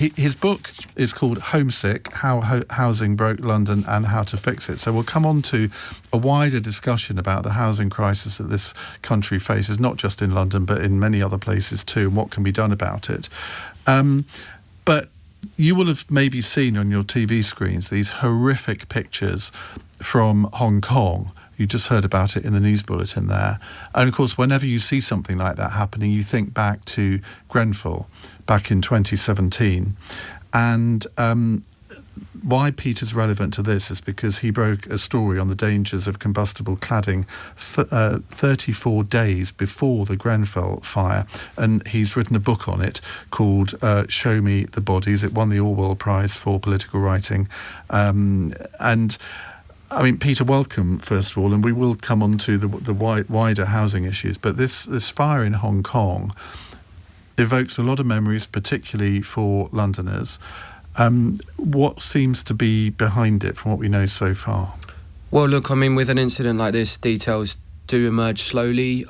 His book is called Homesick, How Housing Broke London and How to Fix It. So we'll come on to a wider discussion about the housing crisis that this country faces, not just in London, but in many other places too, and what can be done about it. But you will have maybe seen on your TV screens these horrific pictures from Hong Kong. You just heard about it in the news bulletin there. And of course, whenever you see something like that happening, you think back to Grenfell back in 2017. And why Peter's relevant to this is because he broke a story on the dangers of combustible cladding 34 days before the Grenfell fire. And he's written a book on it called Show Me the Bodies. It won the Orwell Prize for political writing. And I mean, Peter, welcome, first of all, and we will come on to the wider housing issues. But this fire in Hong Kong evokes a lot of memories, particularly for Londoners. What seems to be behind it from what we know so far? Well, look, I mean, with an incident like this, details do emerge slowly.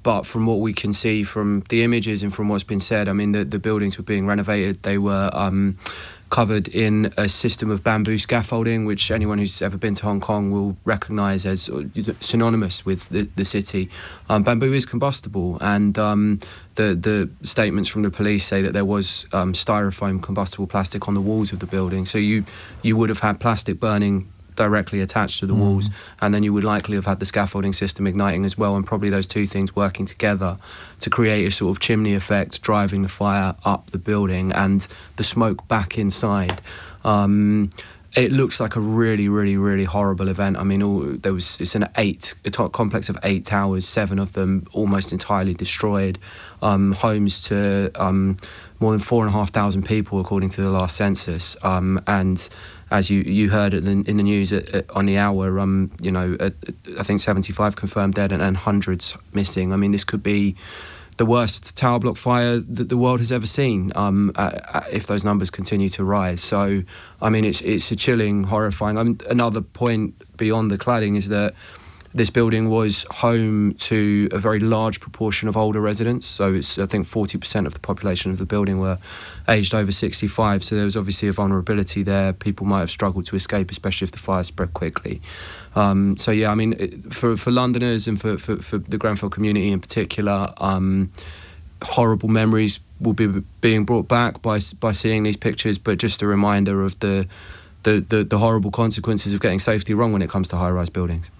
But from what we can see from the images and from what's been said, I mean, the buildings were being renovated. They were covered in a system of bamboo scaffolding, which anyone who's ever been to Hong Kong will recognise as synonymous with the city. Bamboo is combustible, and the statements from the police say that there was styrofoam combustible plastic on the walls of the building. So you would have had plastic burning directly attached to the walls, and then you would likely have had the scaffolding system igniting as well, and probably those two things working together to create a sort of chimney effect, driving the fire up the building and the smoke back inside. It looks like a really, really, really horrible event. I mean, it's a complex of 8 towers, 7 of them almost entirely destroyed, homes to more than 4,500 people, according to the last census. And as you heard in the news on the hour, I think 75 confirmed dead and hundreds missing. I mean, this could be the worst tower block fire that the world has ever seen, if those numbers continue to rise. So, I mean, it's a chilling, horrifying. Another point beyond the cladding is that this building was home to a very large proportion of older residents. So I think 40% of the population of the building were aged over 65. So there was obviously a vulnerability there. People might have struggled to escape, especially if the fire spread quickly. So yeah, I mean, for Londoners and for the Grenfell community in particular, horrible memories will be being brought back by seeing these pictures, but just a reminder of the horrible consequences of getting safety wrong when it comes to high-rise buildings.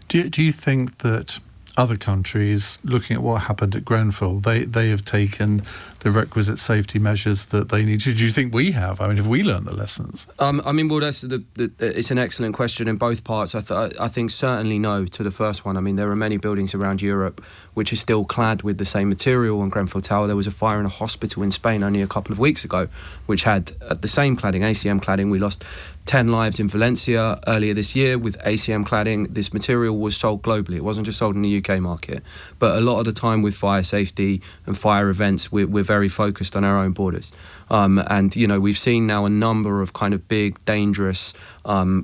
Do you think that other countries, looking at what happened at Grenfell, they have taken the requisite safety measures that they need to? Do you think we have? I mean, have we learned the lessons? I mean, well, it's an excellent question in both parts. I think certainly no to the first one. I mean, there are many buildings around Europe which are still clad with the same material on Grenfell Tower. There was a fire in a hospital in Spain only a couple of weeks ago which had the same cladding, ACM cladding. We lost 10 lives in Valencia earlier this year with ACM cladding. This material was sold globally. It wasn't just sold in the UK market. But a lot of the time with fire safety and fire events, we're very focused on our own borders. And, we've seen now a number of kind of big, dangerous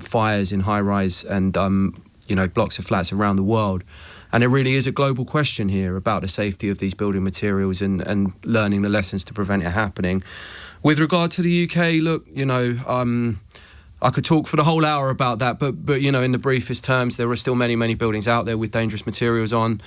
fires in high-rise and, blocks of flats around the world. And it really is a global question here about the safety of these building materials and learning the lessons to prevent it happening. With regard to the UK, look, I could talk for the whole hour about that, but in the briefest terms, there are still many, many buildings out there with dangerous materials on.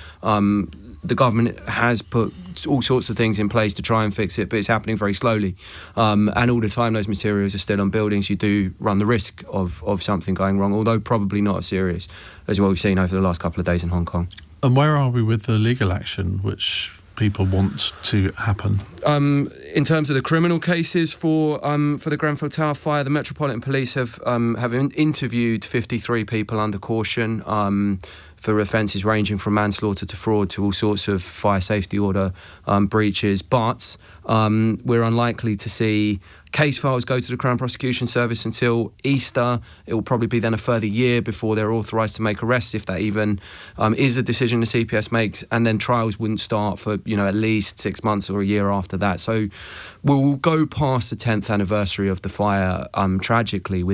The government has put all sorts of things in place to try and fix it, but it's happening very slowly. And all the time those materials are still on buildings, you do run the risk of something going wrong, although probably not as serious as what we've seen over the last couple of days in Hong Kong. And where are we with the legal action which people want to happen? In terms of the criminal cases for the Grenfell Tower fire, the Metropolitan Police have interviewed 53 people under caution for offences ranging from manslaughter to fraud to all sorts of fire safety order breaches. But we're unlikely to see Case files go to the Crown Prosecution Service until Easter. It will probably be then a further year before they're authorised to make arrests, if that even is a decision the CPS makes. And then trials wouldn't start for, at least 6 months or a year after that. So we'll go past the 10th anniversary of the fire, tragically,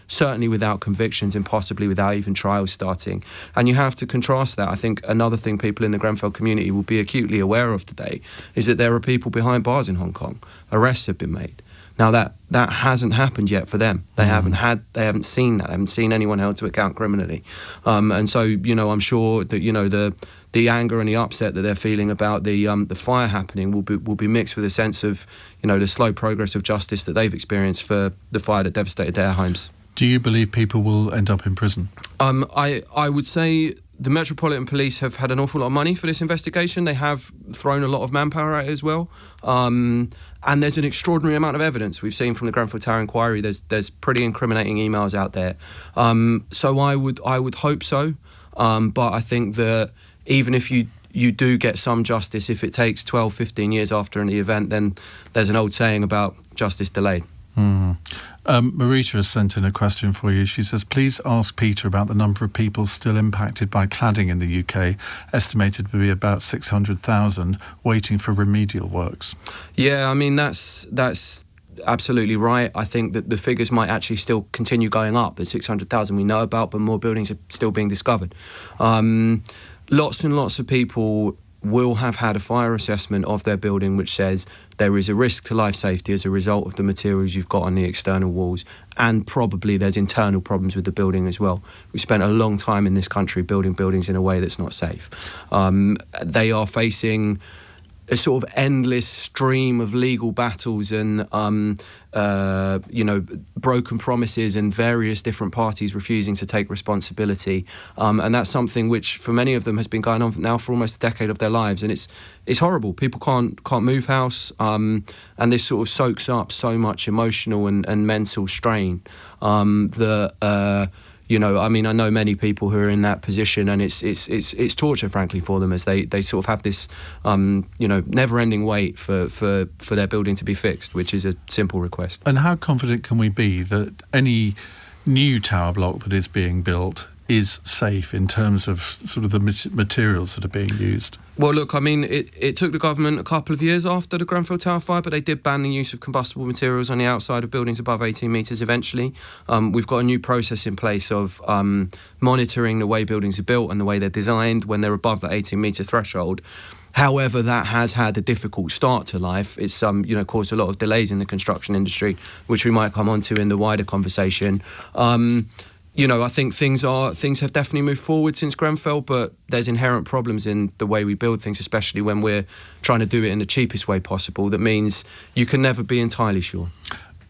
certainly without convictions and possibly without even trials starting. And you have to contrast that. I think another thing people in the Grenfell community will be acutely aware of today is that there are people behind bars in Hong Kong. Arrests have been made. Now that hasn't happened yet for them. They haven't seen that. They haven't seen anyone held to account criminally. And so, I'm sure that, the anger and the upset that they're feeling about the fire happening will be mixed with a sense of, the slow progress of justice that they've experienced for the fire that devastated their homes. Do you believe people will end up in prison? I would say the Metropolitan Police have had an awful lot of money for this investigation. They have thrown a lot of manpower at it as well. And there's an extraordinary amount of evidence we've seen from the Grenfell Tower inquiry. There's pretty incriminating emails out there. So I would hope so. But I think that even if you do get some justice, if it takes 12, 15 years after the event, then there's an old saying about justice delayed. Marita has sent in a question for you. She says, please ask Peter about the number of people still impacted by cladding in the UK, estimated to be about 600,000, waiting for remedial works. Yeah, I mean, that's absolutely right. I think that the figures might actually still continue going up. The 600,000 we know about, but more buildings are still being discovered. Lots and lots of people will have had a fire assessment of their building which says there is a risk to life safety as a result of the materials you've got on the external walls, and probably there's internal problems with the building as well. We spent a long time in this country building buildings in a way that's not safe. They are facing a sort of endless stream of legal battles and broken promises and various different parties refusing to take responsibility, and that's something which for many of them has been going on now for almost a decade of their lives, and it's horrible. People can't move house, and this sort of soaks up so much emotional and mental strain that I know many people who are in that position, and it's torture, frankly, for them, as they sort of have this, never-ending wait for their building to be fixed, which is a simple request. And how confident can we be that any new tower block that is being built is safe in terms of sort of the materials that are being used? Well, look, I mean, it took the government a couple of years after the Grenfell Tower fire, but they did ban the use of combustible materials on the outside of buildings above 18 metres eventually. We've got a new process in place of monitoring the way buildings are built and the way they're designed when they're above that 18-metre threshold. However, that has had a difficult start to life. It's caused a lot of delays in the construction industry, which we might come on to in the wider conversation. I think things have definitely moved forward since Grenfell, but there's inherent problems in the way we build things, especially when we're trying to do it in the cheapest way possible. That means you can never be entirely sure.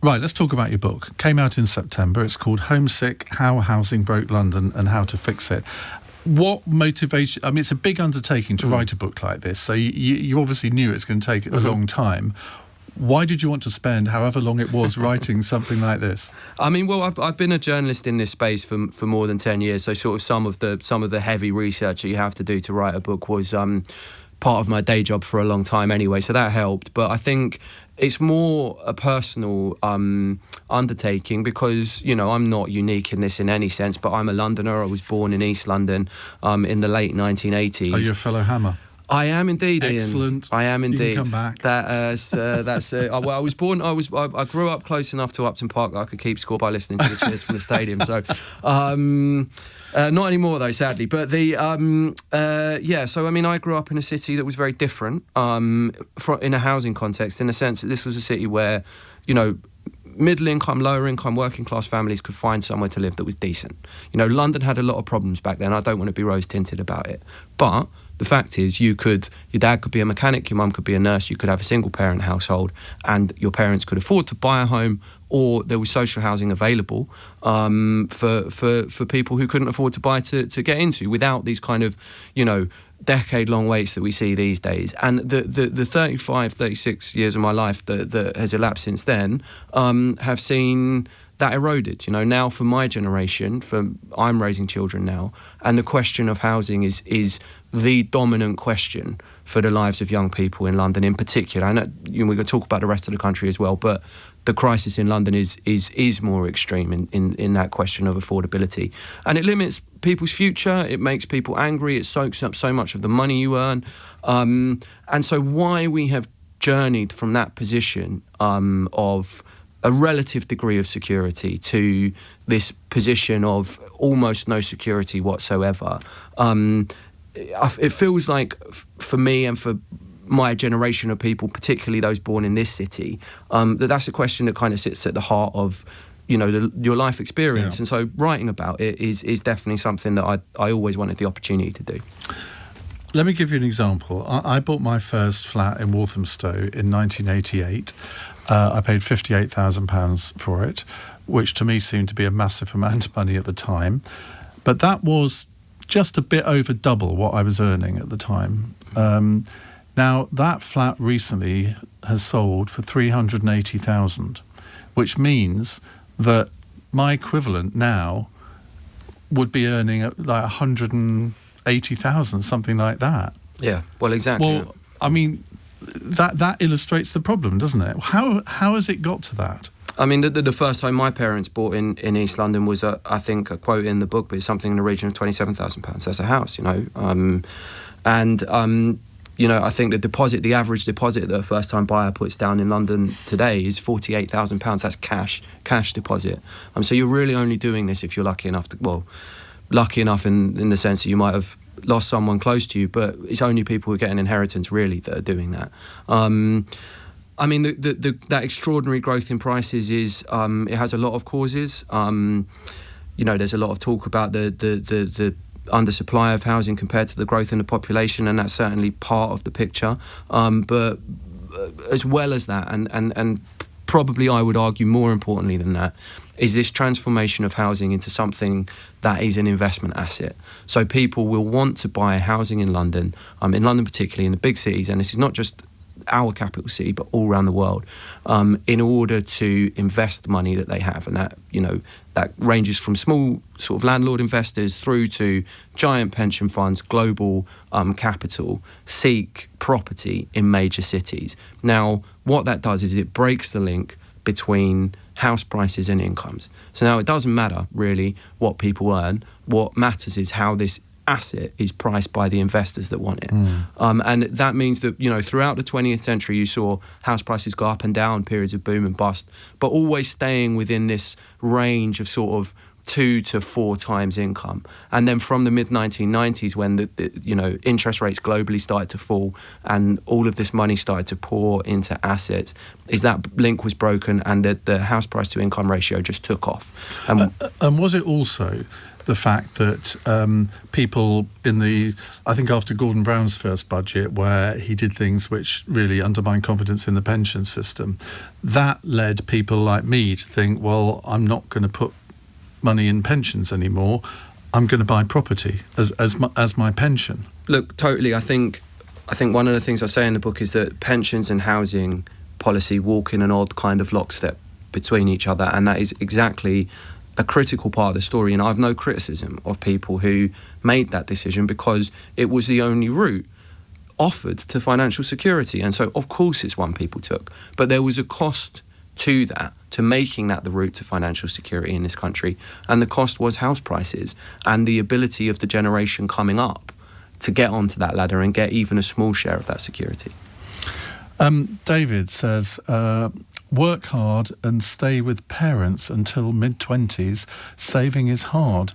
Right, let's talk about your book. It came out in September. It's called Homesick, How Housing Broke London and How to Fix It. What motivation? I mean, it's a big undertaking to write a book like this, so you obviously knew it's going to take a long time. Why did you want to spend however long it was writing something like this? I mean, well, I've been a journalist in this space for more than 10 years, so sort of some of the heavy research that you have to do to write a book was part of my day job for a long time anyway, so that helped. But I think it's more a personal undertaking because, I'm not unique in this in any sense, but I'm a Londoner. I was born in East London in the late 1980s. Are you a fellow Hammer? I am indeed, Ian. Excellent. I am indeed. You can come back. Well, I was born. I grew up close enough to Upton Park that I could keep score by listening to the cheers from the stadium. So, not anymore though, sadly. But So I mean, I grew up in a city that was very different in a housing context, in a sense that this was a city where, middle income, lower income, working class families could find somewhere to live that was decent. London had a lot of problems back then. I don't want to be rose tinted about it, but the fact is, your dad could be a mechanic, your mum could be a nurse, you could have a single parent household, and your parents could afford to buy a home, or there was social housing available for people who couldn't afford to buy to get into, without these kind of, decade-long waits that we see these days. And the 35, 36 years of my life that has elapsed since then have seen that eroded. You know, now for my generation, I'm raising children now, and the question of housing is the dominant question for the lives of young people in London in particular. And we could talk about the rest of the country as well, but the crisis in London is more extreme in that question of affordability, and it limits people's future. It makes people angry. It soaks up so much of the money you earn, and so why we have journeyed from that position of a relative degree of security to this position of almost no security whatsoever. It feels like, for me and for my generation of people, particularly those born in this city, that's a question that kind of sits at the heart of, you know, your life experience. And so writing about it is definitely something that I always wanted the opportunity to do. Let me give you an example. I bought my first flat in Walthamstow in 1988. I paid £58,000 for it, which to me seemed to be a massive amount of money at the time. But that was just a bit over double what I was earning at the time. Now, that flat recently has sold for £380,000, which means that my equivalent now would be earning like £180,000, something like that. Yeah, well, exactly. Well, I mean, that illustrates the problem, doesn't it? How has it got to that? I mean, the first time my parents bought in East London was, I think, a quote in the book, but it's something in the region of £27,000. That's a house, you know. You know, I think the average deposit that a first-time buyer puts down in London today is £48,000. That's cash deposit. So you're really only doing this if you're lucky enough in the sense that you might have lost someone close to you, but it's only people who get an inheritance really that are doing that. I mean, that extraordinary growth in prices it has a lot of causes. You know, there's a lot of talk about the undersupply of housing compared to the growth in the population, and that's certainly part of the picture. But as well as that, and probably I would argue more importantly than that, is this transformation of housing into something that is an investment asset. So people will want to buy housing in London particularly in the big cities, and this is not just our capital city but all around the world, in order to invest the money that they have, and that, you know, that ranges from small sort of landlord investors through to giant pension funds, global capital seek property in major cities. Now, what that does is it breaks the link between house prices and incomes. So now it doesn't matter really what people earn. What matters is how this asset is priced by the investors that want it. And that means that, you know, throughout the 20th century you saw house prices go up and down, periods of boom and bust, but always staying within this range of sort of 2 to 4 times income. And then from the mid-1990s, when the you know, interest rates globally started to fall and all of this money started to pour into assets, is that link was broken, and the house price to income ratio just took off. And was it also the fact that people I think after Gordon Brown's first budget, where he did things which really undermined confidence in the pension system, that led people like me to think, well, I'm not going to put money in pensions anymore. I'm going to buy property as my pension. Look, totally. I think one of the things I say in the book is that pensions and housing policy walk in an odd kind of lockstep between each other, and that is exactly a critical part of the story. And I have no criticism of people who made that decision, because it was the only route offered to financial security, and so of course it's one people took. But there was a cost to that, to making that the route to financial security in this country, and the cost was house prices and the ability of the generation coming up to get onto that ladder and get even a small share of that security. David says, work hard and stay with parents until mid-20s. Saving is hard.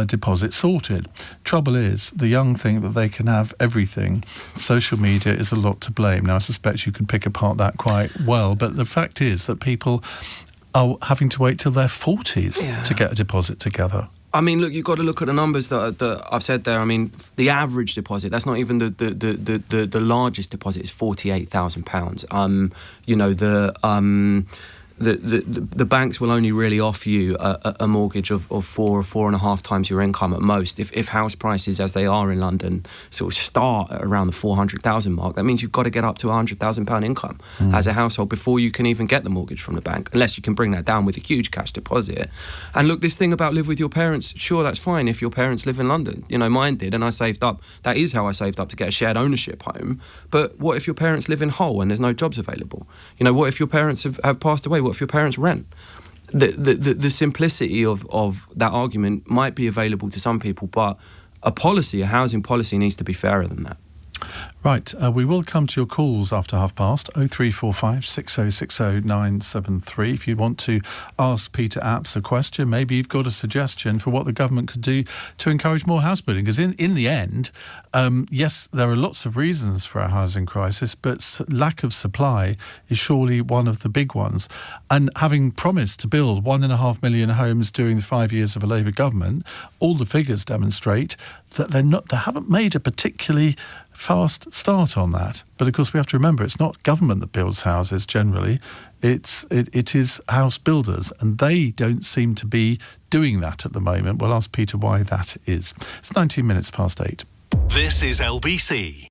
Deposit sorted. Trouble is, the young think that they can have everything. Social media is a lot to blame. Now, I suspect you could pick apart that quite well, but the fact is that people are having to wait till their 40s to get a deposit together. I mean, look, you've got to look at the numbers that I've said there. I mean, the average deposit, that's not even the largest deposit, is £48,000. You know, the banks will only really offer you a mortgage of 4 or 4.5 times your income at most. If house prices, as they are in London, sort of start at around the 400,000 mark, that means you've got to get up to £100,000 income as a household before you can even get the mortgage from the bank, unless you can bring that down with a huge cash deposit. And look, this thing about live with your parents, sure, that's fine if your parents live in London. You know, mine did, and I saved up. That is how I saved up to get a shared ownership home. But what if your parents live in Hull and there's no jobs available? You know, what if your parents have passed away? What if your parents rent? The simplicity of that argument might be available to some people, but a housing policy needs to be fairer than that. Right, we will come to your calls after 5:30, 0345 6060 973. If you want to ask Peter Apps a question, maybe you've got a suggestion for what the government could do to encourage more house building. Because in the end, yes, there are lots of reasons for our housing crisis, but lack of supply is surely one of the big ones. And having promised to build 1.5 million homes during the 5 years of a Labour government, all the figures demonstrate that they haven't made a particularly fast start on that. But of course we have to remember it's not government that builds houses generally, it is house builders, and they don't seem to be doing that at the moment. We'll ask Peter why that is. It's 19 minutes past 8. This is LBC.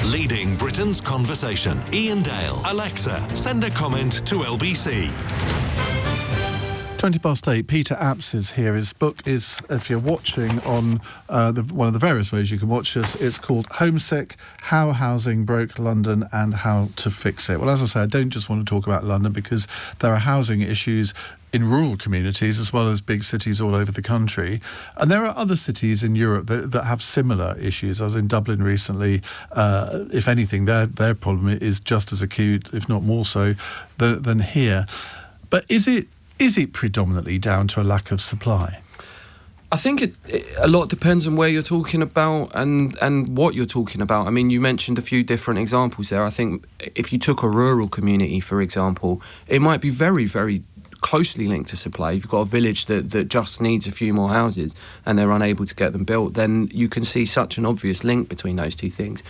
Leading Britain's conversation. Iain Dale. Alexa, send a comment to LBC. 20 past 8, Peter Apps is here. His book is, if you're watching on one of the various ways you can watch us, it's called Homesick, How Housing Broke London and How to Fix It. Well, as I say, I don't just want to talk about London because there are housing issues in rural communities as well as big cities all over the country. And there are other cities in Europe that have similar issues. I was in Dublin recently. If anything, their problem is just as acute, if not more so, than here. But is it predominantly down to a lack of supply? I think a lot depends on where you're talking about and what you're talking about. I mean, you mentioned a few different examples there. I think if you took a rural community, for example, it might be very, very closely linked to supply. You've got a village that just needs a few more houses and they're unable to get them built, then you can see such an obvious link between those two things.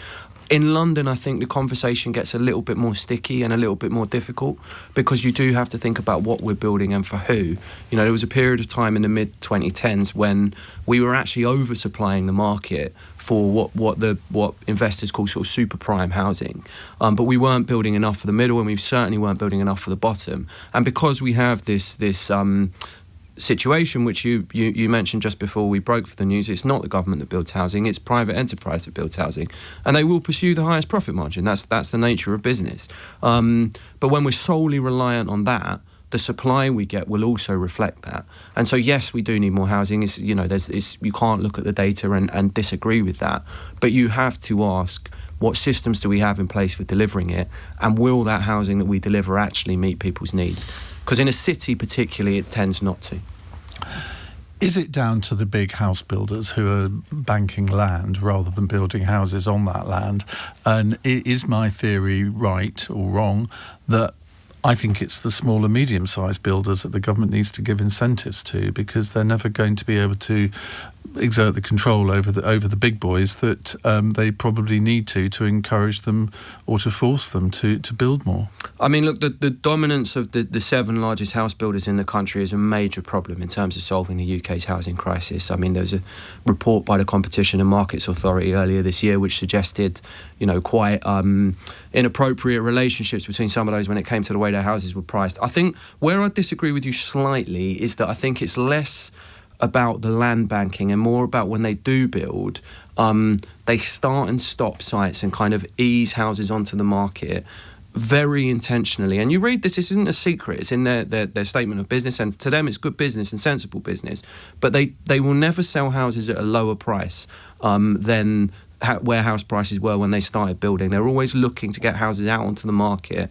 In London, I think the conversation gets a little bit more sticky and a little bit more difficult because you do have to think about what we're building and for who. You know, there was a period of time in the mid-2010s when we were actually oversupplying the market for what investors call sort of super prime housing. But we weren't building enough for the middle, and we certainly weren't building enough for the bottom. And because we have this situation which you mentioned just before we broke for the news, it's not the government that builds housing, it's private enterprise that builds housing, and they will pursue the highest profit margin. That's the nature of business. But when we're solely reliant on that, the supply we get will also reflect that. And so yes, we do need more housing. You can't look at the data and disagree with that, but you have to ask, what systems do we have in place for delivering it, and will that housing that we deliver actually meet people's needs? Because in a city particularly, it tends not to. Is it down to the big house builders who are banking land rather than building houses on that land? And is my theory right or wrong that I think it's the small and medium-sized builders that the government needs to give incentives to, because they're never going to be able to exert the control over the big boys that they probably need to encourage them or to force them to build more. I mean, look, the dominance of the 7 largest house builders in the country is a major problem in terms of solving the UK's housing crisis. I mean, there was a report by the Competition and Markets Authority earlier this year which suggested, quite inappropriate relationships between some of those when it came to the way their houses were priced. I think where I disagree with you slightly is that I think it's less about the land banking and more about when they do build, they start and stop sites and kind of ease houses onto the market very intentionally. And you read this isn't a secret, it's in their statement of business, and to them it's good business and sensible business, but they will never sell houses at a lower price than where house prices were when they started building. They're always looking to get houses out onto the market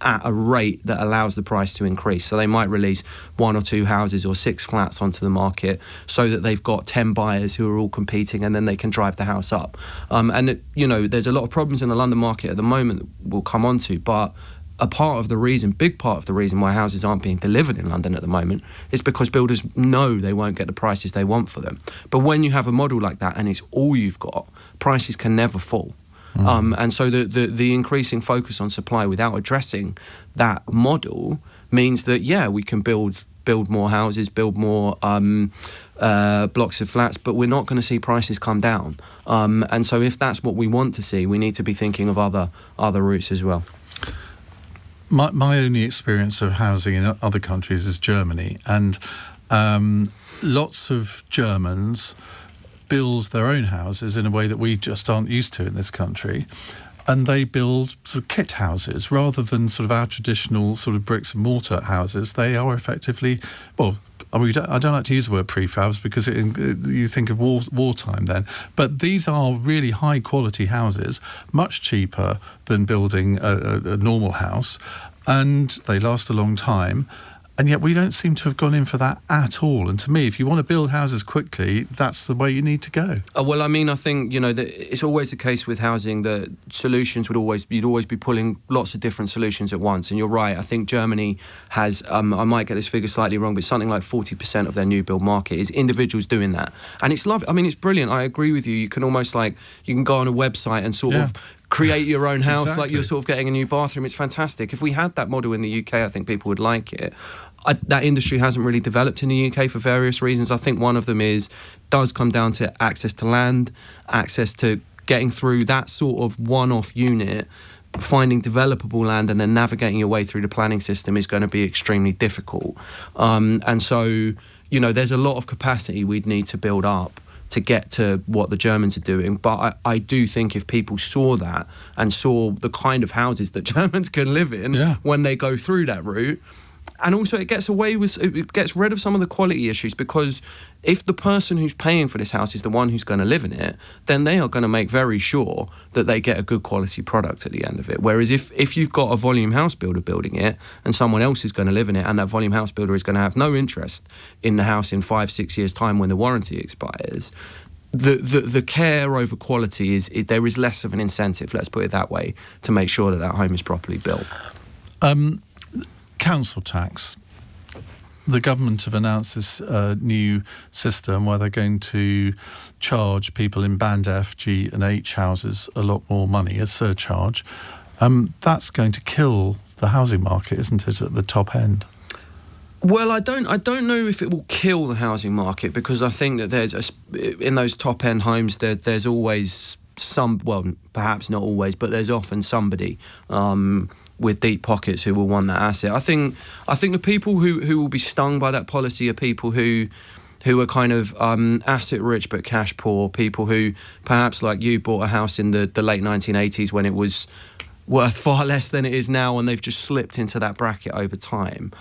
at a rate that allows the price to increase. So they might release 1 or 2 houses or 6 flats onto the market so that they've got 10 buyers who are all competing, and then they can drive the house up. There's a lot of problems in the London market at the moment that we'll come on to, but big part of the reason why houses aren't being delivered in London at the moment is because builders know they won't get the prices they want for them. But when you have a model like that and it's all you've got, prices can never fall. And so the increasing focus on supply without addressing that model means that, we can build more houses, build more blocks of flats, but we're not going to see prices come down. And so if that's what we want to see, we need to be thinking of other routes as well. My only experience of housing in other countries is Germany, and lots of Germans build their own houses in a way that we just aren't used to in this country, and they build sort of kit houses rather than sort of our traditional sort of bricks and mortar houses. They are effectively, I don't like to use the word prefabs because you think of wartime then, but these are really high quality houses, much cheaper than building a normal house, and they last a long time. And yet we don't seem to have gone in for that at all. And to me, if you want to build houses quickly, that's the way you need to go. Well, I mean, I think, it's always the case with housing that solutions you'd always be pulling lots of different solutions at once. And you're right, I think Germany has, I might get this figure slightly wrong, but something like 40% of their new build market is individuals doing that. And it's lovely. I mean, it's brilliant. I agree with you. You can almost you can go on a website and sort of create your own house, exactly. Like you're sort of getting a new bathroom. It's fantastic. If we had that model in the UK, I think people would like it. That industry hasn't really developed in the UK for various reasons. I think one of them does come down to access to land, access to getting through that sort of one-off unit. Finding developable land and then navigating your way through the planning system is going to be extremely difficult. And so, there's a lot of capacity we'd need to build up to get to what the Germans are doing. But I do think if people saw that and saw the kind of houses that Germans can live in when they go through that route, and also it gets rid of some of the quality issues, because if the person who's paying for this house is the one who's going to live in it, then they are going to make very sure that they get a good quality product at the end of it. Whereas if you've got a volume house builder building it and someone else is going to live in it, and that volume house builder is going to have no interest in the house in 5-6 years' time when the warranty expires, the care over quality there is less of an incentive, let's put it that way, to make sure that home is properly built. Council tax. The government have announced this new system where they're going to charge people in Band F, G and H houses a lot more money, a surcharge. That's going to kill the housing market, isn't it, at the top end? Well, I don't know if it will kill the housing market, because I think that in those top end homes there's always perhaps not always, but there's often somebody with deep pockets who will want that asset. I think the people who will be stung by that policy are people who are kind of asset rich but cash poor, people who perhaps like you bought a house in the late 1980s when it was worth far less than it is now, and they've just slipped into that bracket over time.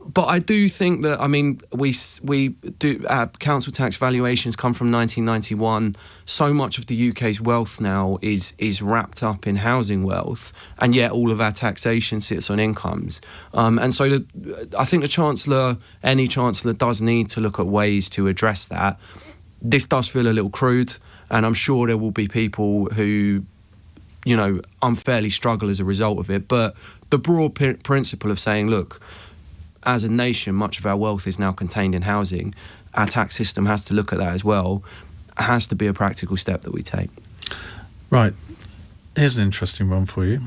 But I do think that, I mean, we do council tax valuations come from 1991. So much of the UK's wealth now is wrapped up in housing wealth, and yet all of our taxation sits on incomes. And so I think any chancellor does need to look at ways to address that. This does feel a little crude, and I'm sure there will be people who unfairly struggle as a result of it. But the broad principle of saying, look, as a nation, much of our wealth is now contained in housing. Our tax system has to look at that as well. It has to be a practical step that we take. Right. Here's an interesting one for you.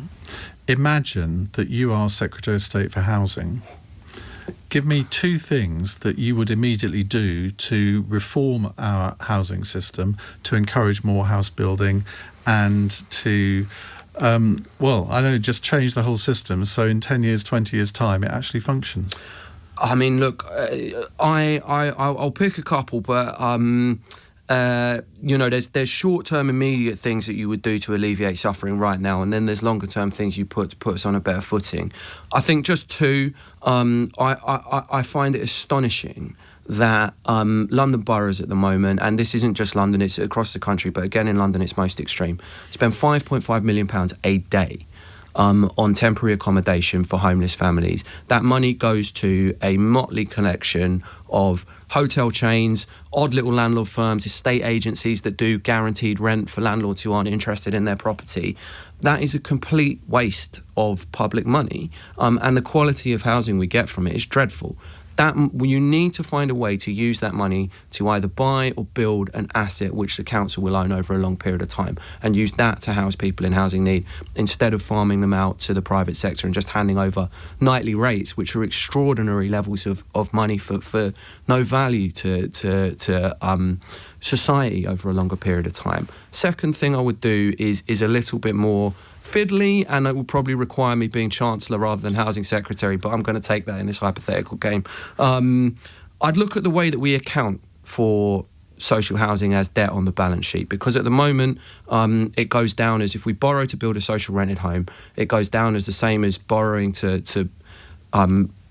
Imagine that you are Secretary of State for Housing. Give me 2 things that you would immediately do to reform our housing system, to encourage more house building, and to just change the whole system so in 10 years, 20 years' time, it actually functions. I mean, look, I'll pick a couple, but there's short-term, immediate things that you would do to alleviate suffering right now, and then there's longer-term things you put us on a better footing. I think just 2. I find it astonishing that London boroughs at the moment, and this isn't just London, it's across the country, but again in London it's most extreme, spend £5.5 million a day on temporary accommodation for homeless families. That money goes to a motley collection of hotel chains, odd little landlord firms, estate agencies that do guaranteed rent for landlords who aren't interested in their property. That is a complete waste of public money, and the quality of housing we get from it is dreadful. You need to find a way to use that money to either buy or build an asset which the council will own over a long period of time, and use that to house people in housing need instead of farming them out to the private sector and just handing over nightly rates which are extraordinary levels of money for no value to society over a longer period of time. Second thing I would do is a little bit more fiddly, and it will probably require me being Chancellor rather than Housing Secretary, but I'm going to take that in this hypothetical game. I'd look at the way that we account for social housing as debt on the balance sheet, because at the moment it goes down as, if we borrow to build a social rented home, it goes down as the same as borrowing to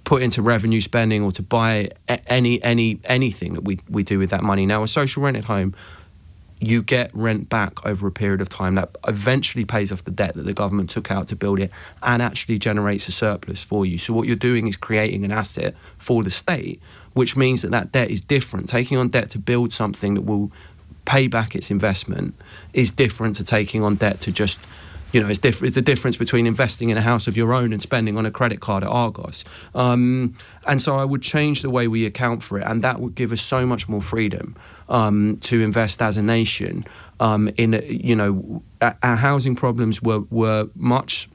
put into revenue spending or to buy anything that we do with that money. Now, a social rented home, you get rent back over a period of time that eventually pays off the debt that the government took out to build it and actually generates a surplus for you. So what you're doing is creating an asset for the state, which means that debt is different. Taking on debt to build something that will pay back its investment is different to taking on debt to just, it's different. It's the difference between investing in a house of your own and spending on a credit card at Argos. And so I would change the way we account for it, and that would give us so much more freedom to invest as a nation. Our housing problems were much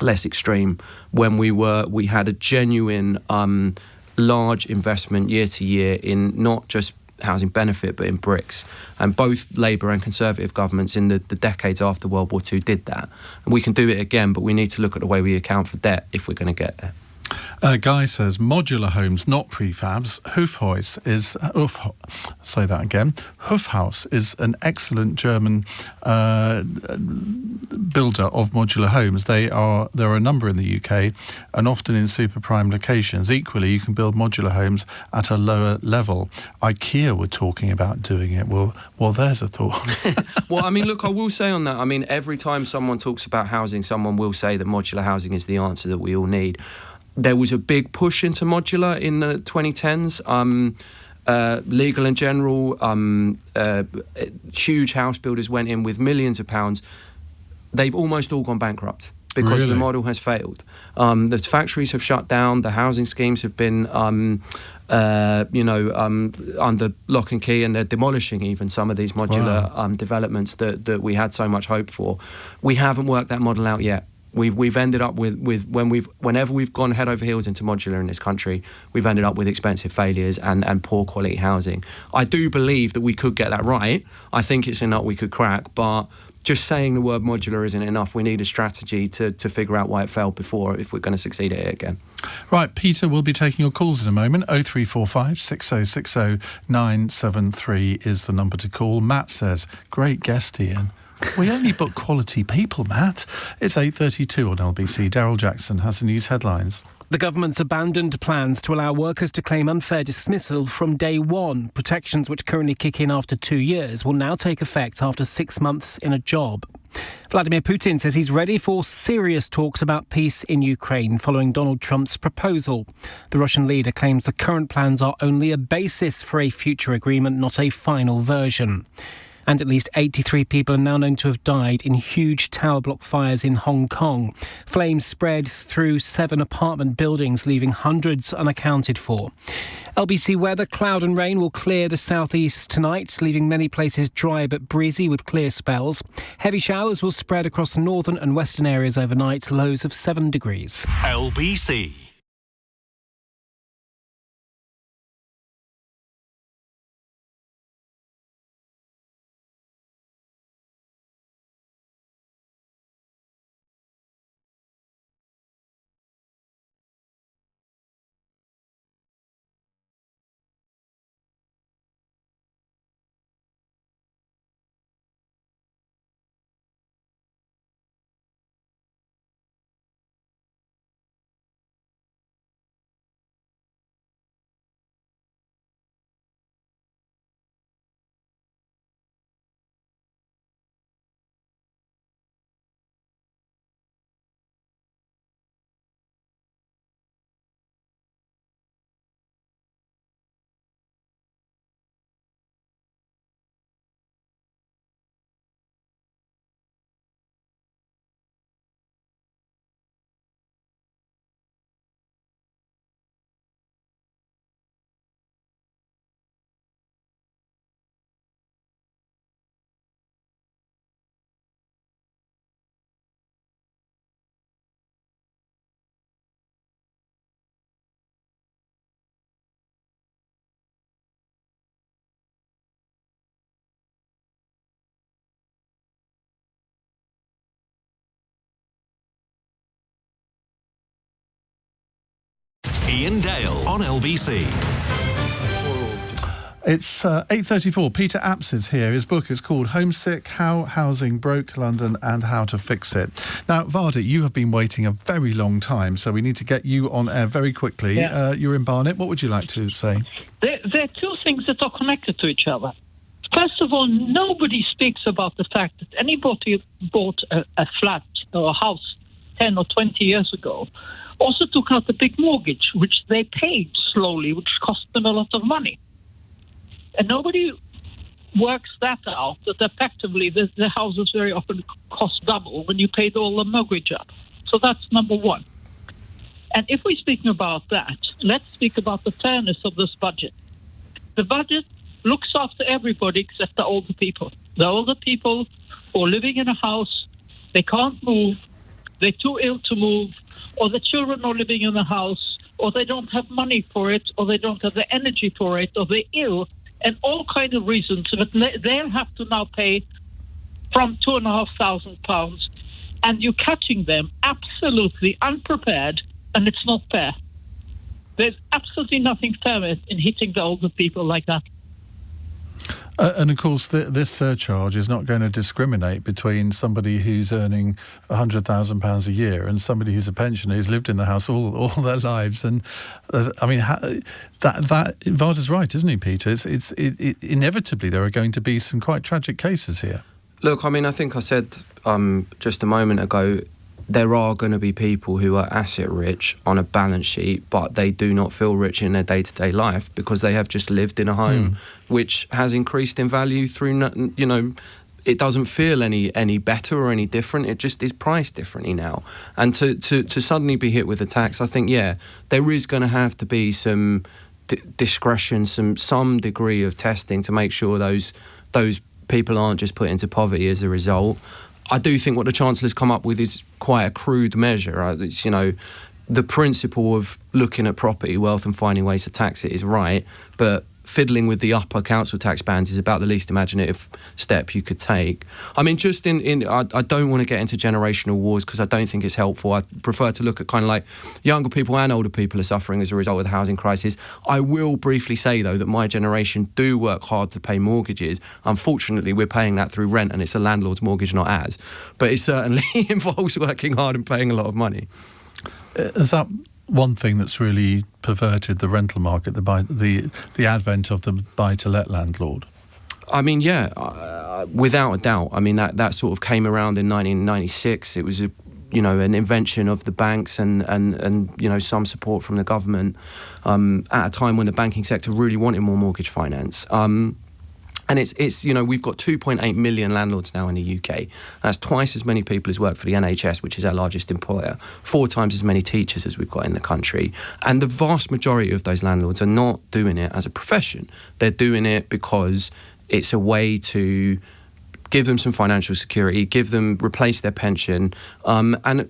less extreme when we had a genuine large investment year to year in not just housing benefit but in bricks, and both Labour and Conservative governments in the decades after World War II did that, and we can do it again, but we need to look at the way we account for debt if we're going to get there. Guy says modular homes, not prefabs. Hofhaus is an excellent German builder of modular homes. There are a number in the UK and often in super prime locations. Equally, you can build modular homes at a lower level. IKEA were talking about doing it. Well, there's a thought. Well, I mean, look, I will say on that, I mean, every time someone talks about housing, someone will say that modular housing is the answer that we all need. There was a big push into modular in the 2010s. Legal and General, huge house builders went in with millions of pounds. They've almost all gone bankrupt because Really? The model has failed. The factories have shut down. The housing schemes have been, under lock and key, and they're demolishing even some of these modular developments that we had so much hope for. We haven't worked that model out yet. We've ended up with whenever we've gone head over heels into modular in this country, we've ended up with expensive failures and poor quality housing. I do believe that we could get that right. I think it's a nut we could crack, but just saying the word modular isn't enough. We need a strategy to figure out why it failed before if we're going to succeed at it again. Right, Peter, we'll be taking your calls in a moment. 0345 6060 973 is the number to call. Matt says, great guest, Iain. We only book quality people, Matt. It's 8:32 on LBC. Daryl Jackson has the news headlines. The government's abandoned plans to allow workers to claim unfair dismissal from day one. Protections which currently kick in after 2 years will now take effect after 6 months in a job. Vladimir Putin says he's ready for serious talks about peace in Ukraine following Donald Trump's proposal. The Russian leader claims the current plans are only a basis for a future agreement, not a final version. And at least 83 people are now known to have died in huge tower block fires in Hong Kong. Flames spread through 7 apartment buildings, leaving hundreds unaccounted for. LBC weather, cloud and rain will clear the southeast tonight, leaving many places dry but breezy with clear spells. Heavy showers will spread across northern and western areas overnight, lows of 7 degrees. LBC. Iain Dale on LBC. It's 8:34. Peter Apps is here. His book is called Homesick, How Housing Broke London and How to Fix It. Now, Varda, you have been waiting a very long time, so we need to get you on air very quickly. Yeah. You're in Barnet. What would you like to say? There are two things that are connected to each other. First of all, nobody speaks about the fact that anybody who bought a flat or a house 10 or 20 years ago also took out a big mortgage, which they paid slowly, which cost them a lot of money. And nobody works that out, that effectively the houses very often cost double when you paid all the mortgage up. So that's number one. And if we're speaking about that, let's speak about the fairness of this budget. The budget looks after everybody except the older people. The older people who are living in a house, they can't move, they're too ill to move, or the children are living in the house, or they don't have money for it, or they don't have the energy for it, or they're ill, and all kinds of reasons. But they'll have to now pay from £2,500, and you're catching them absolutely unprepared, and it's not fair. There's absolutely nothing fair in hitting the older people like that. And of course, this surcharge is not going to discriminate between somebody who's earning £100,000 a year and somebody who's a pensioner who's lived in the house all their lives. And I mean, that Varda's right, isn't he, Peter? It's inevitably there are going to be some quite tragic cases here. Look, I mean, I think I said just a moment ago, there are going to be people who are asset rich on a balance sheet, but they do not feel rich in their day-to-day life because they have just lived in a home which has increased in value through, you know, it doesn't feel any better or any different. It just is priced differently now. And to suddenly be hit with a tax, I think, yeah, there is going to have to be some discretion, some degree of testing to make sure those people aren't just put into poverty as a result. I do think what the Chancellor's come up with is quite a crude measure. It's, you know, the principle of looking at property wealth and finding ways to tax it is right, but fiddling with the upper council tax bands is about the least imaginative step you could take. I mean, just I don't want to get into generational wars because I don't think it's helpful. I prefer to look at kind of like younger people and older people are suffering as a result of the housing crisis. I will briefly say, though, that my generation do work hard to pay mortgages. Unfortunately, we're paying that through rent and it's a landlord's mortgage, not ours. But it certainly involves working hard and paying a lot of money. Is that one thing that's really perverted the rental market, the advent of the buy-to-let landlord? I mean, yeah, without a doubt. I mean, that sort of came around in 1996. It was an invention of the banks and you know, some support from the government at a time when the banking sector really wanted more mortgage finance. And it's we've got 2.8 million landlords now in the UK. That's twice as many people as work for the NHS, which is our largest employer, 4 times as many teachers as we've got in the country. And the vast majority of those landlords are not doing it as a profession. They're doing it because it's a way to give them some financial security, replace their pension. And,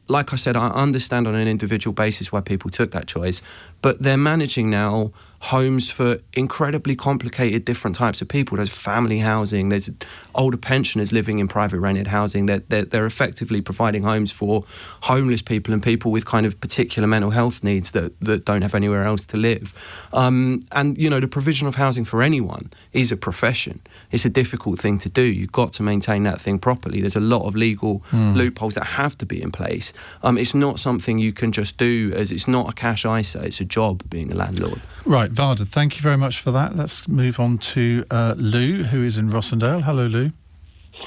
like I said, I understand on an individual basis why people took that choice, but they're managing now homes for incredibly complicated different types of people. There's family housing, there's older pensioners living in private rented housing. They're effectively providing homes for homeless people and people with kind of particular mental health needs that don't have anywhere else to live. And, the provision of housing for anyone is a profession. It's a difficult thing to do. You've got to maintain that thing properly. There's a lot of legal loopholes that have to be in place. It's not something you can just do, as it's not a cash ISA, it's a job being a landlord. Right, Varda, thank you very much for that. Let's move on to Lou, who is in Rossendale. Hello, Lou.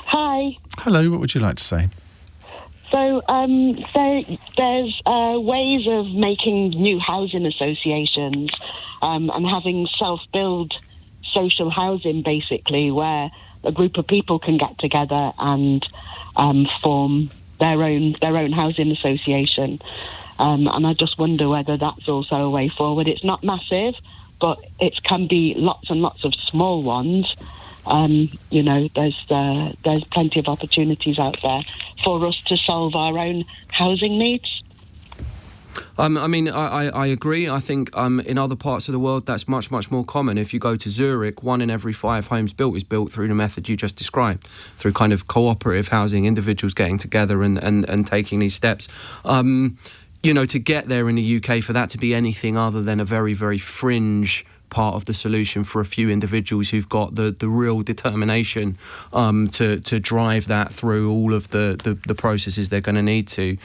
Hi. Hello, what would you like to say? So there's ways of making new housing associations and having self-build social housing, basically, where a group of people can get together and form their own housing association. And I just wonder whether that's also a way forward. It's not massive, but it can be lots and lots of small ones. There's plenty of opportunities out there for us to solve our own housing needs. I agree. I think in other parts of the world that's much, much more common. If you go to Zurich, 1 in every 5 homes built is built through the method you just described, through kind of cooperative housing, individuals getting together and taking these steps. To get there in the UK, for that to be anything other than a very, very fringe part of the solution for a few individuals who've got the real determination to drive that through all of the processes they're going to need to.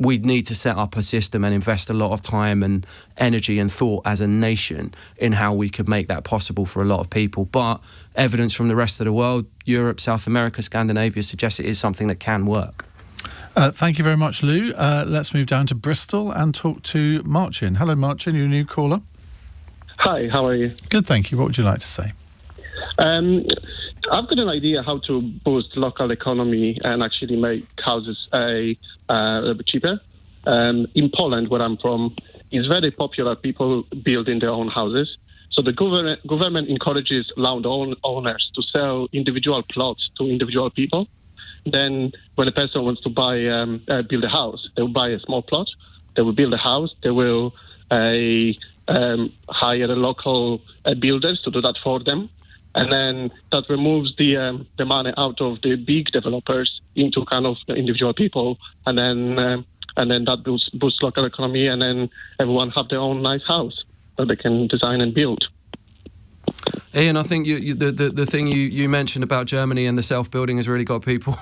We'd need to set up a system and invest a lot of time and energy and thought as a nation in how we could make that possible for a lot of people. But evidence from the rest of the world, Europe, South America, Scandinavia, suggests it is something that can work. Thank you very much, Lou. Let's move down to Bristol and talk to Marcin. Hello, Marcin, you're a new caller. Hi, how are you? Good, thank you. What would you like to say? I've got an idea how to boost local economy and actually make houses a little bit cheaper. In Poland, where I'm from, it's very popular people building their own houses. So the government encourages owners to sell individual plots to individual people. Then when a person wants to build a house, they will buy a small plot, they will build a house, they will hire local builders to do that for them. And then that removes the money out of the big developers into kind of individual people, and then that boosts local economy, and then everyone have their own nice house that they can design and build. Ian, I think the thing you mentioned about Germany and the self-building has really got people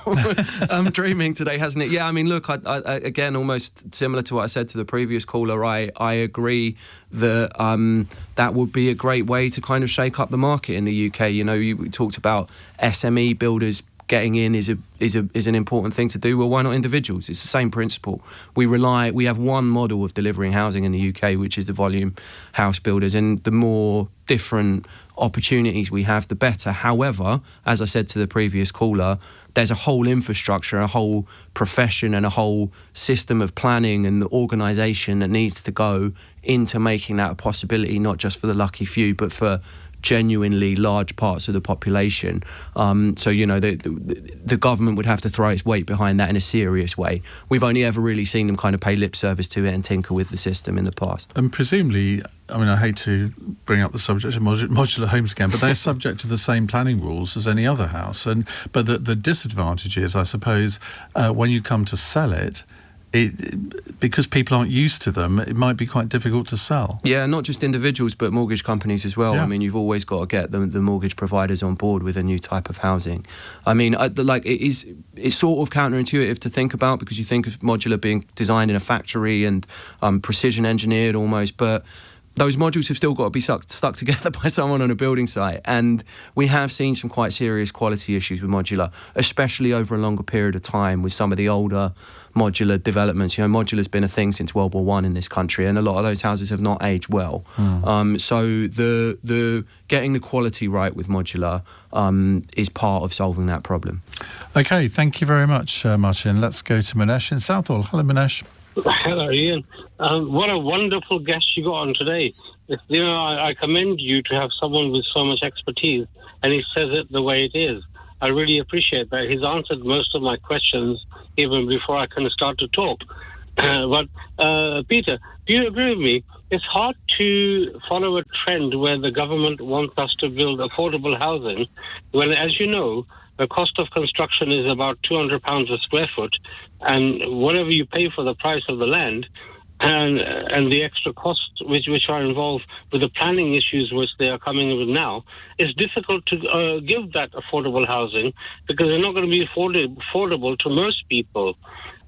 dreaming today, hasn't it? Yeah, I mean, look, I again, almost similar to what I said to the previous caller, I agree that that would be a great way to kind of shake up the market in the UK. You talked about SME builders getting in is an important thing to do. Well, why not individuals? It's the same principle. We have one model of delivering housing in the UK, which is the volume house builders, and the more different opportunities we have, the better. However, as I said to the previous caller, there's a whole infrastructure, a whole profession and a whole system of planning and organisation that needs to go into making that a possibility, not just for the lucky few, but for genuinely large parts of the population. The government would have to throw its weight behind that in a serious way. We've only ever really seen them kind of pay lip service to it and tinker with the system in the past. And presumably, I mean, I hate to bring up the subject of modular homes again, but they're subject to the same planning rules as any other house. But the disadvantage is, I suppose, when you come to sell it, because people aren't used to them, it might be quite difficult to sell. Yeah, not just individuals, but mortgage companies as well. Yeah. I mean, you've always got to get the mortgage providers on board with a new type of housing. I mean, it's sort of counterintuitive to think about, because you think of modular being designed in a factory and precision engineered almost, but those modules have still got to be stuck together by someone on a building site. And we have seen some quite serious quality issues with modular, especially over a longer period of time with some of the older modular developments. Modular's been a thing since World War One in this country, and a lot of those houses have not aged well. So the getting the quality right with modular is part of solving that problem. Okay, thank you very much, Martin. Let's go to Manesh in Southall. Hello, Manesh. Hello, Ian. What a wonderful guest you got on today. I commend you to have someone with so much expertise, and he says it the way it is. I really appreciate that. He's answered most of my questions even before I can start to talk. But Peter, do you agree with me? It's hard to follow a trend where the government wants us to build affordable housing when, as you know, the cost of construction is about £200 a square foot, and whatever you pay for the price of the land and the extra costs which are involved with the planning issues which they are coming with now, it's difficult to give that affordable housing because they're not going to be affordable to most people.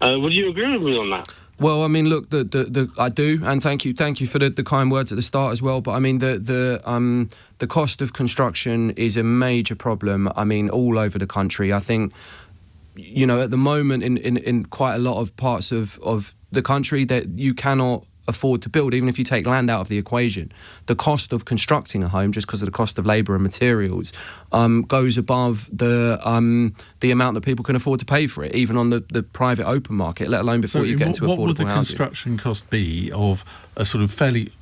Would you agree with me on that? Well, I mean, look, I do, and thank you for the kind words at the start as well. But I mean, the cost of construction is a major problem. I mean, all over the country. I think, at the moment, in quite a lot of parts of the country, that you cannot afford to build, even if you take land out of the equation. The cost of constructing a home, just because of the cost of labour and materials, goes above the amount that people can afford to pay for it, even on the private open market, let alone before you get into affordable housing. What would the construction cost be of a sort of fairly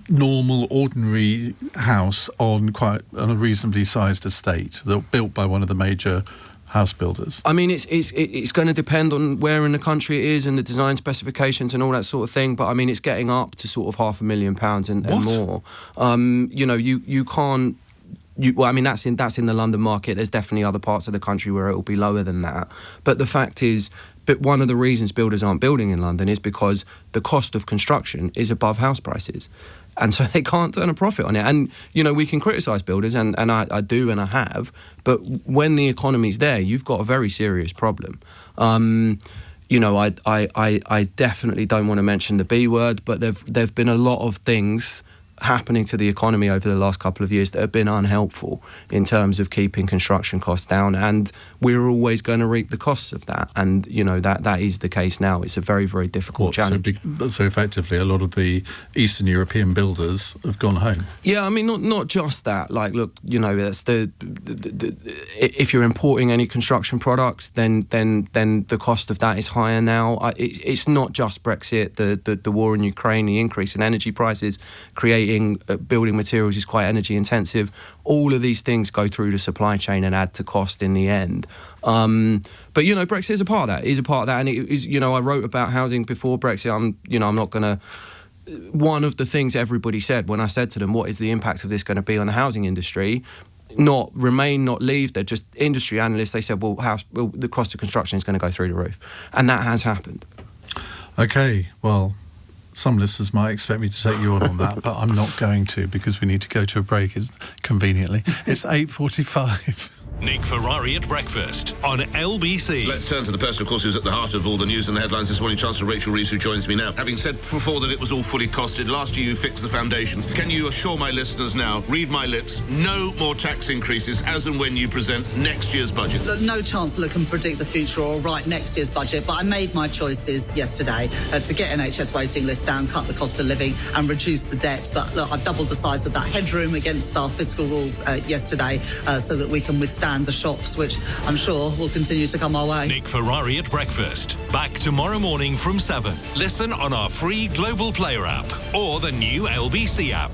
normal, ordinary house on a reasonably sized estate built by one of the major house builders? I mean, it's going to depend on where in the country it is and the design specifications and all that sort of thing. But I mean, it's getting up to sort of £500,000 and more. You can't. Well, I mean, that's in the London market. There's definitely other parts of the country where it will be lower than that. But the fact is, one of the reasons builders aren't building in London is because the cost of construction is above house prices. And so they can't turn a profit on it. And, we can criticise builders, and I do and I have, but when the economy's there, you've got a very serious problem. I definitely don't want to mention the B word, but there've been a lot of things happening to the economy over the last couple of years that have been unhelpful in terms of keeping construction costs down, and we're always going to reap the costs of that. And that is the case now. It's a very, very difficult challenge. So effectively, a lot of the Eastern European builders have gone home. Yeah, I mean, not just that. Like, look, that's if you're importing any construction products, then the cost of that is higher now. It's not just Brexit, the war in Ukraine, the increase in energy prices, creating building materials is quite energy intensive. All of these things go through the supply chain and add to cost in the end. But Brexit is a part of that. And it is. I wrote about housing before Brexit. I'm not going to. One of the things everybody said when I said to them, "What is the impact of this going to be on the housing industry?" Not remain, not leave. They're just industry analysts. They said, well, the cost of construction is going to go through the roof, and that has happened. Okay, well. Some listeners might expect me to take you on that, but I'm not going to because we need to go to a break conveniently. It's 8:45. Nick Ferrari at breakfast on LBC. Let's turn to the person, of course, who's at the heart of all the news and the headlines this morning, Chancellor Rachel Reeves, who joins me now. Having said before that it was all fully costed, last year you fixed the foundations. Can you assure my listeners now, read my lips, no more tax increases as and when you present next year's budget? Look, no Chancellor can predict the future or write next year's budget, but I made my choices yesterday to get NHS waiting lists down, cut the cost of living and reduce the debt. But look, I've doubled the size of that headroom against our fiscal rules yesterday so that we can withstand the shocks, which I'm sure will continue to come our way. Nick Ferrari at breakfast. Back tomorrow morning from 7. Listen on our free Global Player app or the new LBC app.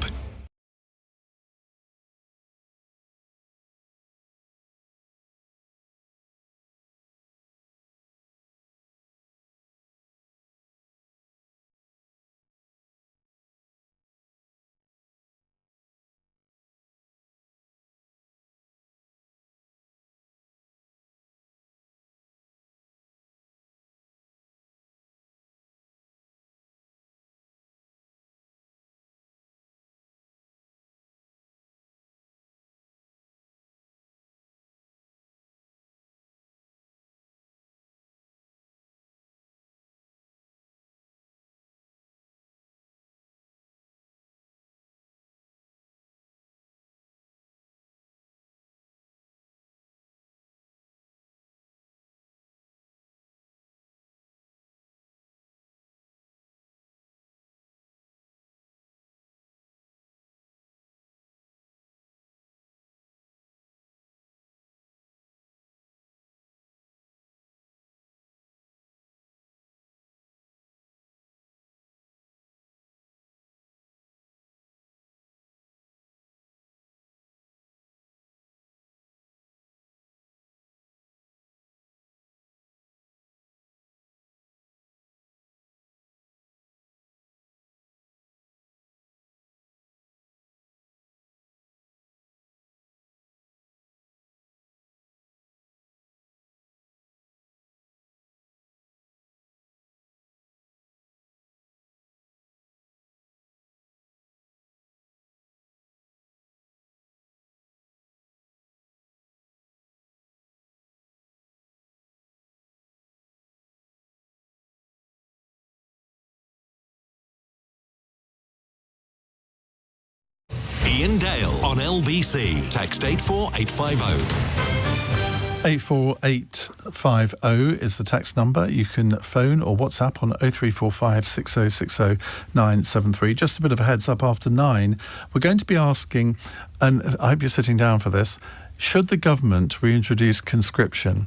Iain Dale on LBC. Text 84850. 84850 is the text number. You can phone or WhatsApp on 0345 6060 973. Just a bit of a heads up, after 9, we're going to be asking, and I hope you're sitting down for this, should the government reintroduce conscription?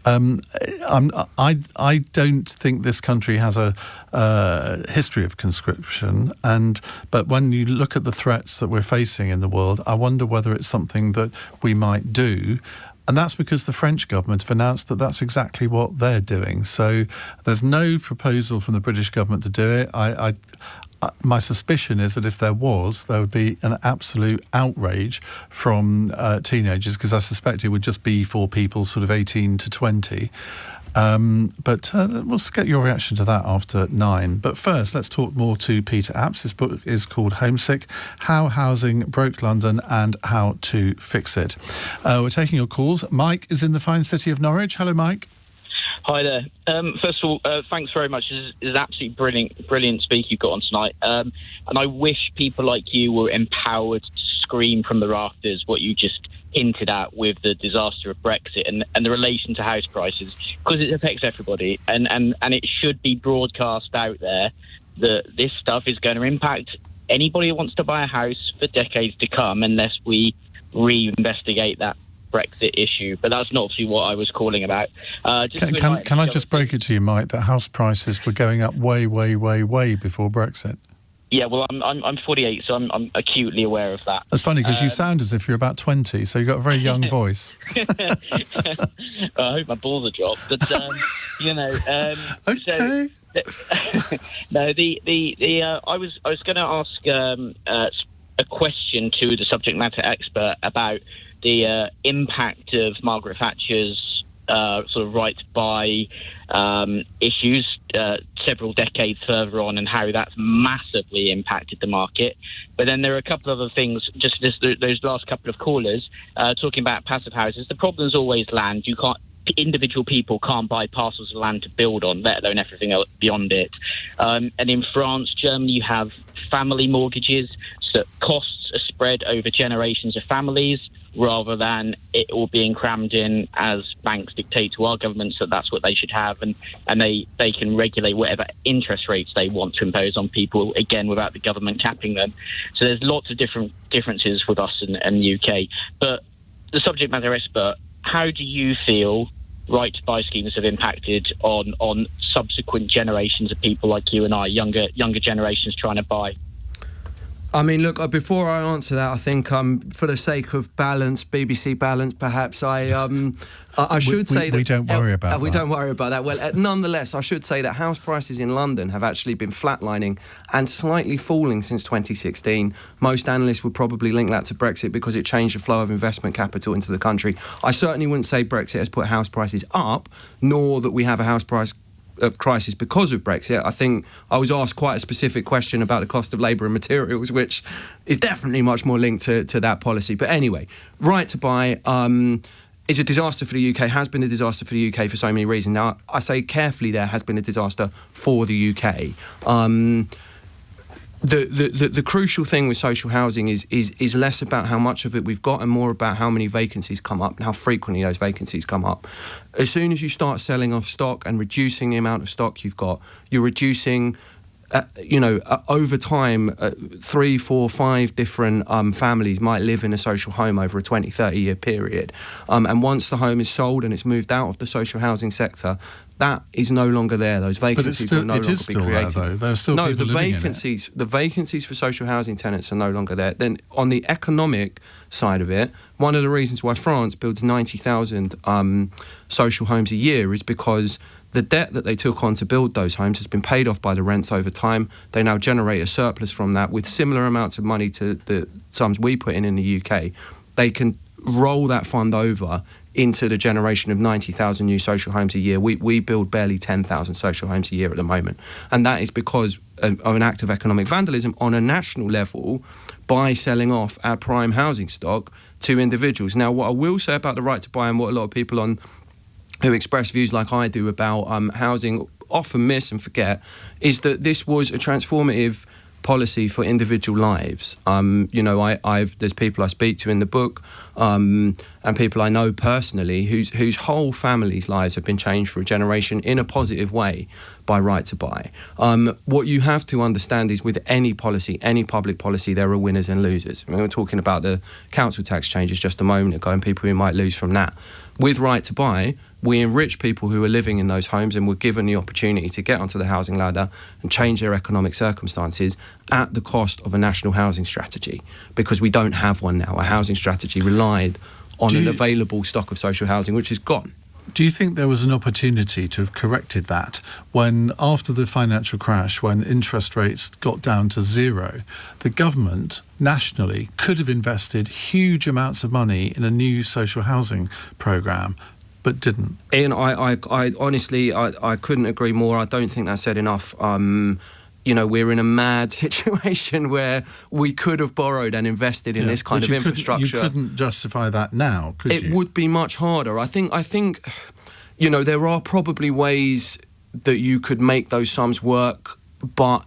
I don't think this country has a history of conscription, but when you look at the threats that we're facing in the world, I wonder whether it's something that we might do. And that's because the French government have announced that that's exactly what they're doing. So there's no proposal from the British government to do it. My suspicion is that if there was, there would be an absolute outrage from teenagers, because I suspect it would just be for people sort of 18 to 20. But we'll get your reaction to that after 9. But first, let's talk more to Peter Apps. His book is called Homesick: How Housing Broke London and How to Fix It. We're taking your calls. Mike is in the fine city of Norwich. Hello, Mike. Hi there. First of all, thanks very much. This is absolutely brilliant speak you've got on tonight. And I wish people like you were empowered to scream from the rafters what you just hinted at with the disaster of Brexit and the relation to house prices, because it affects everybody. And it should be broadcast out there that this stuff is going to impact anybody who wants to buy a house for decades to come, unless we reinvestigate that Brexit issue. But that's not obviously what I was calling about. Can I just break it to you, Mike, that house prices were going up way, way, way, way before Brexit? Yeah, well, I'm 48, so I'm acutely aware of that. That's funny, because you sound as if you're about 20, so you've got a very young voice. I hope my balls are dropped, but okay. No, I was going to ask a question to the subject matter expert about the impact of Margaret Thatcher's sort of right to buy issues several decades further on, and how that's massively impacted the market. But then there are a couple of other things, just those last couple of callers talking about passive houses. The problem is always land. Individual people can't buy parcels of land to build on, let alone everything else beyond it. And in France, Germany, you have family mortgages, so costs are spread over generations of families, rather than it all being crammed in as banks dictate to our governments that that's what they should have, and they can regulate whatever interest rates they want to impose on people, again, without the government capping them. So there's lots of different differences with us and the UK. But the subject matter expert, how do you feel right to buy schemes have impacted on subsequent generations of people like you and I, younger generations trying to buy? I mean, look, before I answer that, I think for the sake of balance, BBC balance, perhaps, I should say that... We don't worry about that. We don't worry about that. Well, nonetheless, I should say that house prices in London have actually been flatlining and slightly falling since 2016. Most analysts would probably link that to Brexit because it changed the flow of investment capital into the country. I certainly wouldn't say Brexit has put house prices up, nor that we have a house price crisis because of Brexit. I think I was asked quite a specific question about the cost of labour and materials, which is definitely much more linked to that policy. But anyway, right to buy is a disaster for the UK, has been a disaster for the UK for so many reasons. Now, I say carefully there has been a disaster for the UK. The crucial thing with social housing is less about how much of it we've got and more about how many vacancies come up and how frequently those vacancies come up. As soon as you start selling off stock and reducing the amount of stock you've got, you're reducing over time, 3, 4, 5 different families might live in a social home over a 20, 30-year period. And once the home is sold and it's moved out of the social housing sector, that is no longer there. Those vacancies will no longer be created. There, though. There are still people living in it. The vacancies for social housing tenants are no longer there. Then on the economic side of it, one of the reasons why France builds 90,000 social homes a year is because the debt that they took on to build those homes has been paid off by the rents over time. They now generate a surplus from that with similar amounts of money to the sums we put in the UK. They can roll that fund over into the generation of 90,000 new social homes a year. We build barely 10,000 social homes a year at the moment. And that is because of an act of economic vandalism on a national level by selling off our prime housing stock to individuals. Now, what I will say about the right to buy and what a lot of people who express views like I do about housing often miss and forget is that this was a transformative policy for individual lives. There's people I speak to in the book, and people I know personally whose whole family's lives have been changed for a generation in a positive way by Right to Buy. What you have to understand is with any policy, any public policy, there are winners and losers. We were talking about the council tax changes just a moment ago and people who might lose from that. With Right to Buy, we enrich people who are living in those homes and were given the opportunity to get onto the housing ladder and change their economic circumstances at the cost of a national housing strategy, because we don't have one now. Our housing strategy relied on an available stock of social housing, which is gone. Do you think there was an opportunity to have corrected that when, after the financial crash, when interest rates got down to zero, the government nationally could have invested huge amounts of money in a new social housing programme, but didn't? Ian, I honestly couldn't agree more. I don't think that's said enough. We're in a mad situation where we could have borrowed and invested in this kind of infrastructure. You couldn't justify that now, could you? It would be much harder. I think, there are probably ways that you could make those sums work, but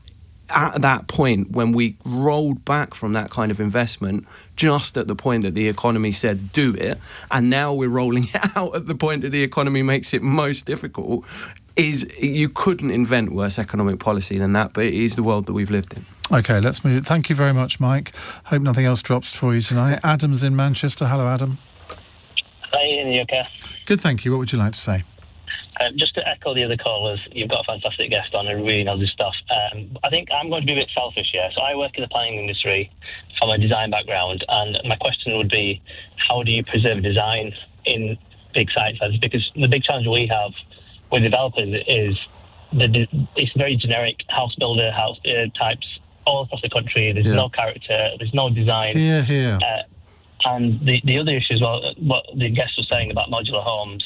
at that point, when we rolled back from that kind of investment, just at the point that the economy said do it, and now we're rolling it out at the point that the economy makes it most difficult, you couldn't invent worse economic policy than that, but it is the world that we've lived in. OK, let's move. Thank you very much, Mike. Hope nothing else drops for you tonight. Adam's in Manchester. Hello, Adam. Hi, Ian. Are you OK? Good, thank you. What would you like to say? Just to echo the other callers, you've got a fantastic guest on and really knows his stuff. I think I'm going to be a bit selfish here. So I work in the planning industry from a design background, and my question would be, how do you preserve design in big sites? Because the big challenge we have with developers is it's very generic house builder types all across the country. There's no character, there's no design. And the other issue as well, what the guest was saying about modular homes,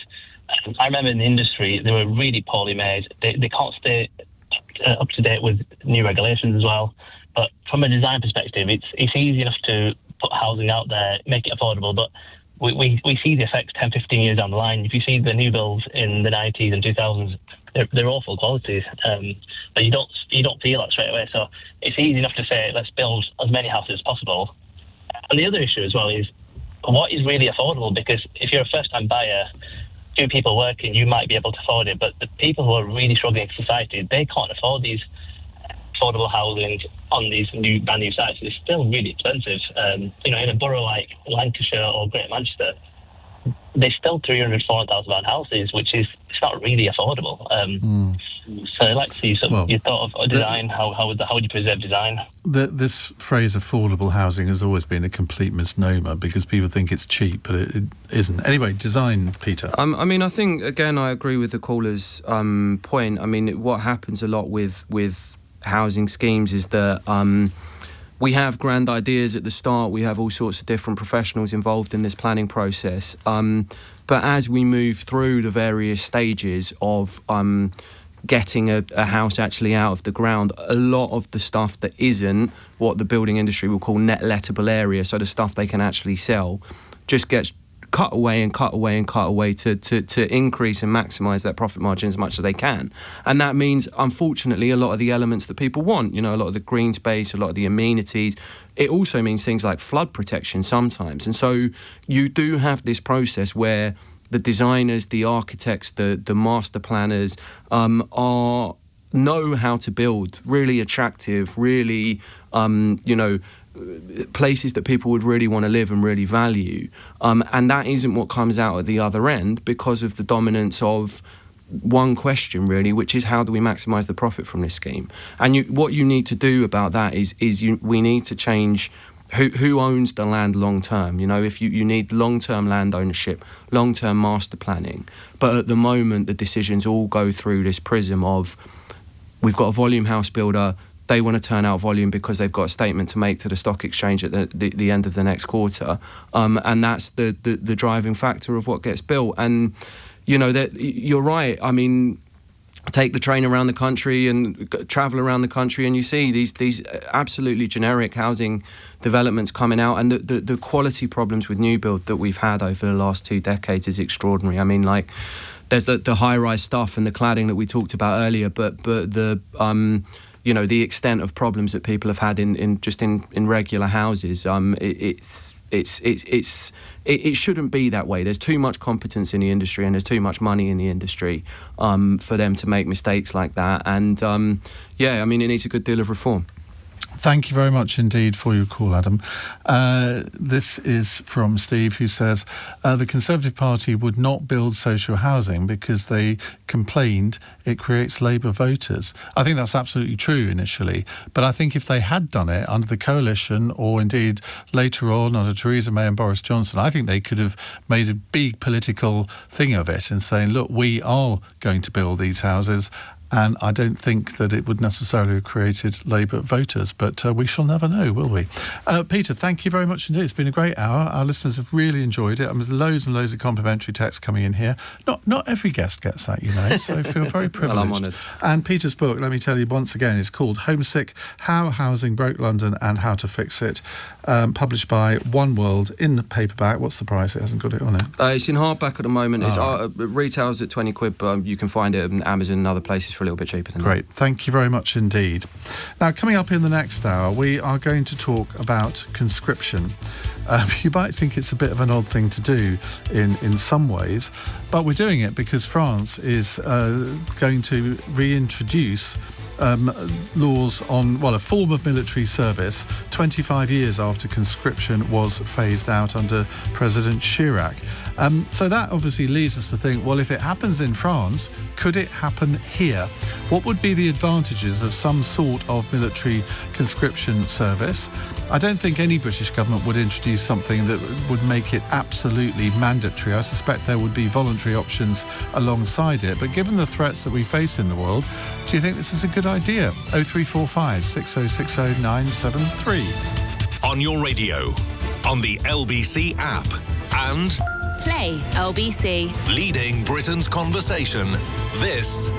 I remember in the industry they were really poorly made. They can't stay up to date with new regulations as well. But from a design perspective, it's easy enough to put housing out there, make it affordable, but we see the effects 10, 15 years down the line. If you see the new builds in the 90s and 2000s, they're awful qualities, but you don't feel that straight away. So it's easy enough to say, let's build as many houses as possible. And the other issue as well is, what is really affordable? Because if you're a first-time buyer, few people working, you might be able to afford it, but the people who are really struggling in society, they can't afford these affordable housing on these brand new sites. It's still really expensive. In a borough like Lancashire or Greater Manchester, there's still 300,000, 400,000 houses, which is not really affordable. So I'd like to see your thought of design. How would you preserve design? This phrase affordable housing has always been a complete misnomer because people think it's cheap, but it isn't. Anyway, design, Peter. I think, again, I agree with the caller's point. What happens a lot with housing schemes is that we have grand ideas at the start. We have all sorts of different professionals involved in this planning process. But as we move through the various stages of getting a house actually out of the ground, a lot of the stuff that isn't what the building industry will call net lettable area, so the stuff they can actually sell, just gets cut away and cut away and cut away to increase and maximise that profit margin as much as they can. And that means, unfortunately, a lot of the elements that people want, a lot of the green space, a lot of the amenities. It also means things like flood protection sometimes. And so you do have this process where the designers, the architects, the master planners know how to build really attractive, really, places that people would really want to live and really value. And that isn't what comes out at the other end because of the dominance of one question, really, which is how do we maximise the profit from this scheme? And what you need to do about that is we need to change who owns the land long term. If you need long-term land ownership, long-term master planning. But at the moment, the decisions all go through this prism of, we've got a volume house builder, they want to turn out volume because they've got a statement to make to the stock exchange at the end of the next quarter. And that's the driving factor of what gets built. And, that you're right. Take the train around the country and travel around the country, and you see these absolutely generic housing developments coming out, and the quality problems with new build that we've had over the last 2 decades is extraordinary. There's the high-rise stuff and the cladding that we talked about earlier, but the the extent of problems that people have had in regular houses. It shouldn't be that way. There's too much competence in the industry and there's too much money in the industry for them to make mistakes like that. And it needs a good deal of reform. Thank you very much indeed for your call, Adam. This is from Steve, who says the Conservative Party would not build social housing because they complained it creates Labour voters. I think that's absolutely true initially, but I think if they had done it under the coalition, or indeed later on under Theresa May and Boris Johnson, I think they could have made a big political thing of it and saying, look, we are going to build these houses. And I don't think that it would necessarily have created Labour voters, but we shall never know, will we? Peter, thank you very much indeed. It's been a great hour. Our listeners have really enjoyed it. There's loads and loads of complimentary texts coming in here. Not every guest gets that, so I feel very privileged. Well, I'm honoured. And Peter's book, let me tell you once again, is called Homesick: How Housing Broke London and How to Fix It, published by One World in the paperback. What's the price? It hasn't got it on it. It's in hardback at the moment. It retails at £20, but you can find it on Amazon and other places for a little bit cheaper than Great. that. Thank you very much indeed. Now, coming up in the next hour, we are going to talk about conscription. You might think it's a bit of an odd thing to do in some ways, but we're doing it because France is going to reintroduce laws on, a form of military service 25 years after conscription was phased out under President Chirac. So that obviously leads us to think, well, if it happens in France, could it happen here? What would be the advantages of some sort of military conscription service? I don't think any British government would introduce something that would make it absolutely mandatory. I suspect there would be voluntary options alongside it. But given the threats that we face in the world, do you think this is a good idea? 0345 6060 973. On your radio, on the LBC app, and Play LBC. leading Britain's conversation. This